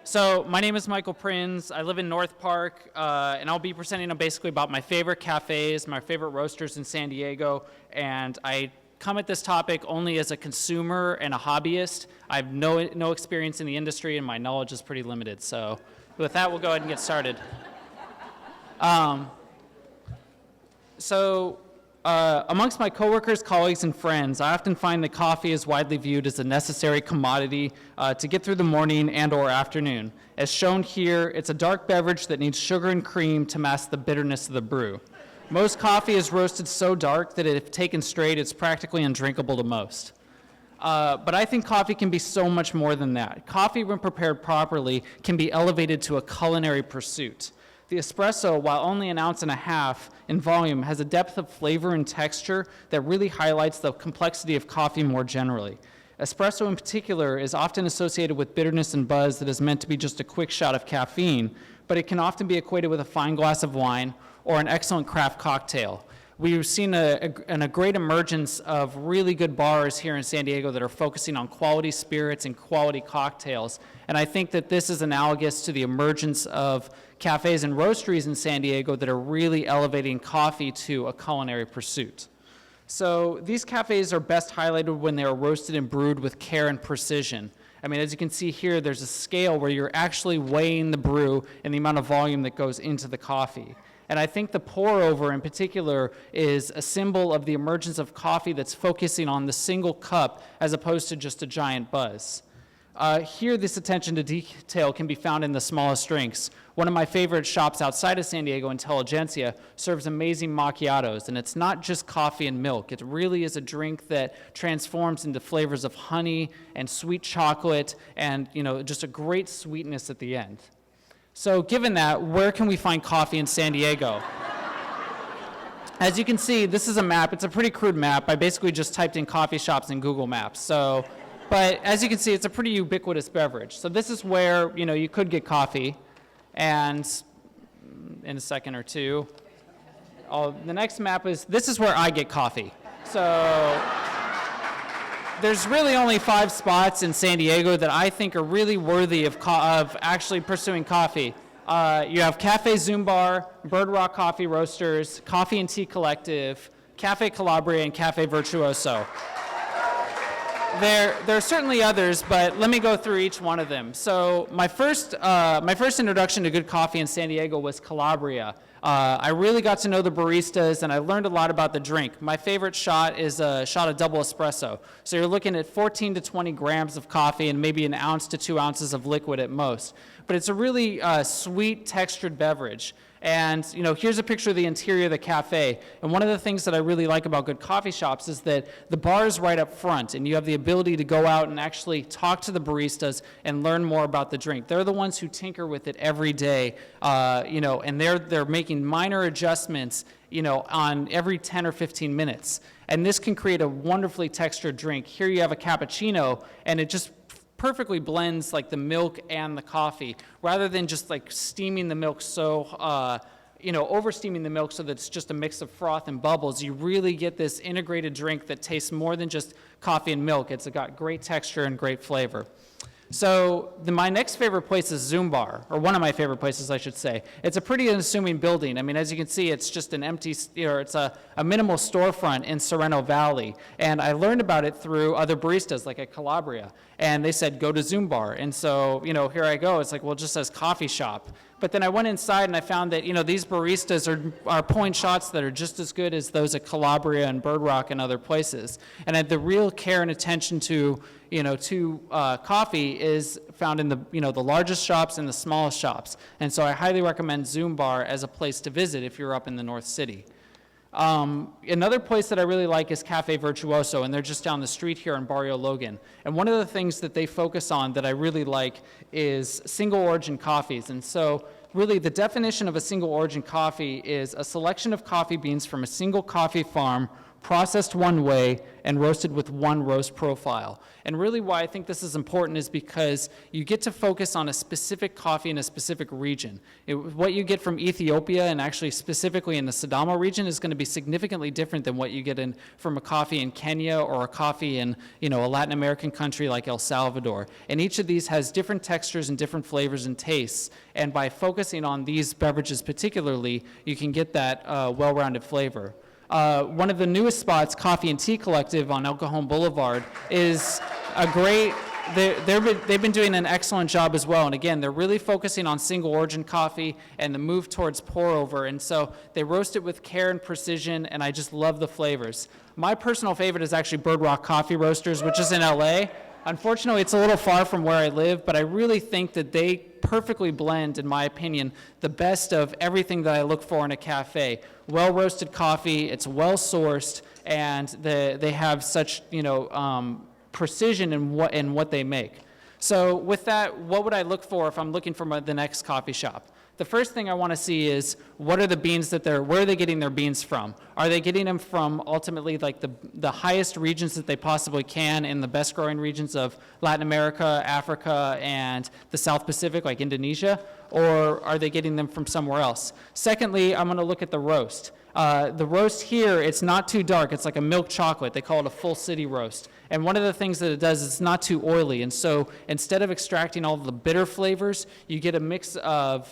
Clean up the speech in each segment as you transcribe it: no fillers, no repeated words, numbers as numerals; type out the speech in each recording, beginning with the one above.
So my name is Michael Prinz. I live in North Park, and I'll be presenting basically about my favorite cafes, my favorite roasters in San Diego, and I come at this topic only as a consumer and a hobbyist. I have no experience in the industry, and my knowledge is pretty limited. So with that, we'll go ahead and get started. Amongst my coworkers, colleagues, and friends, I often find that coffee is widely viewed as a necessary commodity to get through the morning and or afternoon. As shown here, it's a dark beverage that needs sugar and cream to mask the bitterness of the brew. Most coffee is roasted so dark that if taken straight, it's practically undrinkable to most. But I think coffee can be so much more than that. Coffee, when prepared properly, can be elevated to a culinary pursuit. The espresso, while only an ounce and a half in volume, has a depth of flavor and texture that really highlights the complexity of coffee more generally. Espresso in particular is often associated with bitterness and buzz that is meant to be just a quick shot of caffeine, but it can often be equated with a fine glass of wine or an excellent craft cocktail. We've seen a great emergence of really good bars here in San Diego that are focusing on quality spirits and quality cocktails. And I think that this is analogous to the emergence of cafes and roasteries in San Diego that are really elevating coffee to a culinary pursuit. So these cafes are best highlighted when they are roasted and brewed with care and precision. I mean, as you can see here, there's a scale where you're actually weighing the brew and the amount of volume that goes into the coffee. And I think the pour-over in particular is a symbol of the emergence of coffee that's focusing on the single cup as opposed to just a giant buzz. Here, this attention to detail can be found in the smallest drinks. One of my favorite shops outside of San Diego, Intelligentsia, serves amazing macchiatos, and it's not just coffee and milk. It really is a drink that transforms into flavors of honey and sweet chocolate and, just a great sweetness at the end. So given that, where can we find coffee in San Diego? As you can see, this is a map. It's a pretty crude map. I basically just typed in coffee shops in Google Maps. But as you can see, it's a pretty ubiquitous beverage. So this is where, you could get coffee. And in a second or two, the next map this is where I get coffee. So there's really only 5 spots in San Diego that I think are really worthy of actually pursuing coffee. You have Cafe Zumbar, Bird Rock Coffee Roasters, Coffee and Tea Collective, Cafe Calabria, and Cafe Virtuoso. There are certainly others, but let me go through each one of them. So my first introduction to good coffee in San Diego was Calabria. I really got to know the baristas, and I learned a lot about the drink. My favorite shot is a shot of double espresso. So you're looking at 14 to 20 grams of coffee and maybe an ounce to 2 ounces of liquid at most. But it's a really sweet, textured beverage. And here's a picture of the interior of the cafe. And one of the things that I really like about good coffee shops is that the bar is right up front, and you have the ability to go out and actually talk to the baristas and learn more about the drink. They're the ones who tinker with it every day, and they're making minor adjustments, on every 10 or 15 minutes. And this can create a wonderfully textured drink. Here you have a cappuccino, and it just perfectly blends like the milk and the coffee, rather than just like steaming the milk over steaming the milk so that it's just a mix of froth and bubbles. You really get this integrated drink that tastes more than just coffee and milk. It's got great texture and great flavor. So my next favorite place is Zumbar, or one of my favorite places, I should say. It's a pretty unassuming building. I mean, as you can see, it's just an empty, it's a minimal storefront in Sorrento Valley. And I learned about it through other baristas, like at Calabria. And they said, go to Zumbar. And so, here I go. It's like, well, it just says coffee shop. But then I went inside and I found that, these baristas are pulling shots that are just as good as those at Calabria and Bird Rock and other places. And the real care and attention to coffee is found in the largest shops and the smallest shops. And so I highly recommend Zumbar as a place to visit if you're up in the North City. Another place that I really like is Cafe Virtuoso, and they're just down the street here in Barrio Logan. And one of the things that they focus on that I really like is single origin coffees. And so really the definition of a single origin coffee is a selection of coffee beans from a single coffee farm processed one way, and roasted with one roast profile. And really why I think this is important is because you get to focus on a specific coffee in a specific region. What you get from Ethiopia, and actually specifically in the Sidamo region, is going to be significantly different than what you get from a coffee in Kenya or a coffee in a Latin American country like El Salvador. And each of these has different textures and different flavors and tastes. And by focusing on these beverages particularly, you can get that well-rounded flavor. One of the newest spots, Coffee and Tea Collective on El Cajon Boulevard, is a great, they've been doing an excellent job as well. And again, they're really focusing on single origin coffee and the move towards pour over. And so they roast it with care and precision, and I just love the flavors. My personal favorite is actually Bird Rock Coffee Roasters, which is in LA. Unfortunately, it's a little far from where I live, but I really think that they perfectly blend, in my opinion, the best of everything that I look for in a cafe. Well-roasted coffee, it's well-sourced, and they have such, precision in what they make. So with that, what would I look for if I'm looking for the next coffee shop? The first thing I want to see is what are the beans where are they getting their beans from? Are they getting them from ultimately like the highest regions that they possibly can in the best growing regions of Latin America, Africa, and the South Pacific, like Indonesia? Or are they getting them from somewhere else? Secondly, I'm going to look at the roast. The roast here, it's not too dark. It's like a milk chocolate. They call it a full city roast. And one of the things that it does is it's not too oily. And so instead of extracting all the bitter flavors, you get a mix of,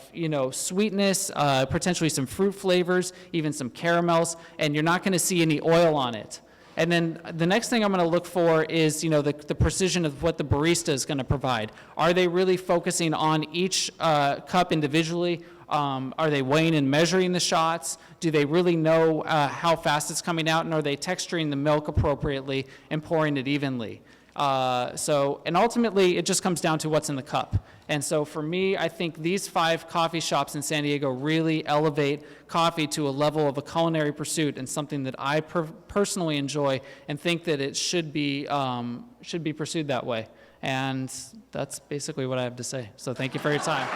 sweetness, potentially some fruit flavors, even some caramels, and you're not going to see any oil on it. And then the next thing I'm going to look for is, the precision of what the barista is going to provide. Are they really focusing on each cup individually? Are they weighing and measuring the shots? Do they really know how fast it's coming out? And are they texturing the milk appropriately and pouring it evenly? And ultimately, it just comes down to what's in the cup. And so for me, I think these 5 coffee shops in San Diego really elevate coffee to a level of a culinary pursuit and something that I personally enjoy and think that it should be pursued that way. And that's basically what I have to say. So thank you for your time.